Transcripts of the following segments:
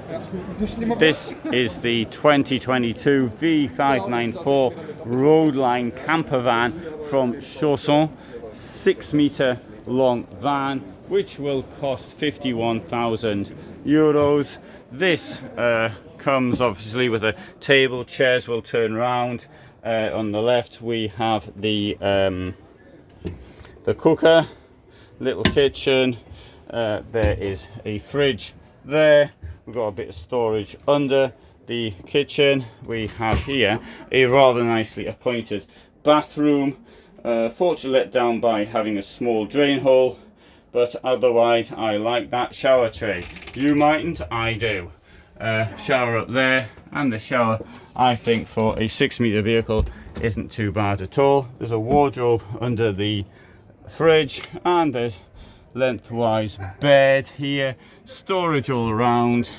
This is the 2022 V594 Road Line camper van from Chausson, 6 metre long van, which will cost 51,000 euros. This comes obviously with a table, chairs will turn round. On the left we have the cooker, little kitchen, there is a fridge there. We've got a bit of storage under the kitchen. We have here a rather nicely appointed bathroom, fortunately let down by having a small drain hole, but otherwise I like that shower tray. You mightn't, I do. Shower up there, and the shower I think for a 6 metre vehicle isn't too bad at all. There's a wardrobe under the fridge, and there's lengthwise bed here, storage all around,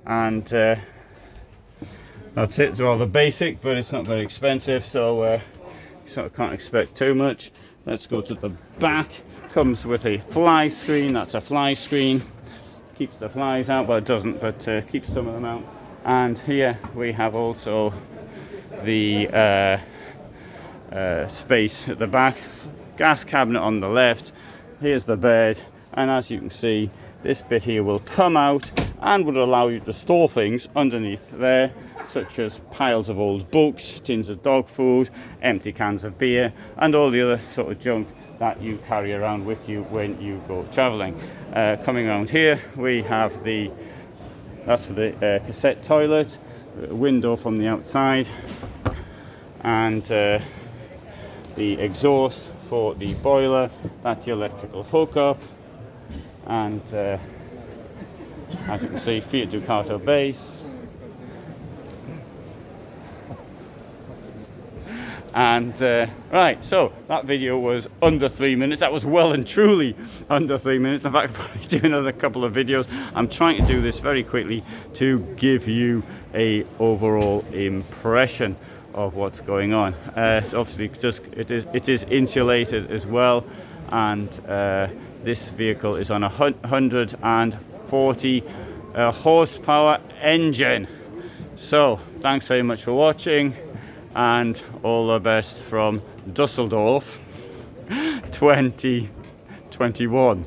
and that's it. It's rather basic, but it's not very expensive, so you sort of can't expect too much. Let's go to the back. Comes with a fly screen. That's a fly screen, keeps the flies out, but it doesn't, but keeps some of them out. And here we have also the space at the back, gas cabinet on the left. Here's the bed, and as you can see, this bit here will come out and would allow you to store things underneath there, such as piles of old books, tins of dog food, empty cans of beer, and all the other sort of junk that you carry around with you when you go traveling. Coming around here, we have that's for the cassette toilet, window from the outside, and the exhaust for the boiler. That's the electrical hookup, and as you can see, Fiat Ducato base, and right, so that video was under 3 minutes. That was well and truly under 3 minutes. In fact, I'll probably do another couple of videos. I'm trying to do this very quickly to give you a overall impression of what's going on. Obviously, it is insulated as well, and this vehicle is on a 140 horsepower engine. So thanks very much for watching, and all the best from Dusseldorf 2021.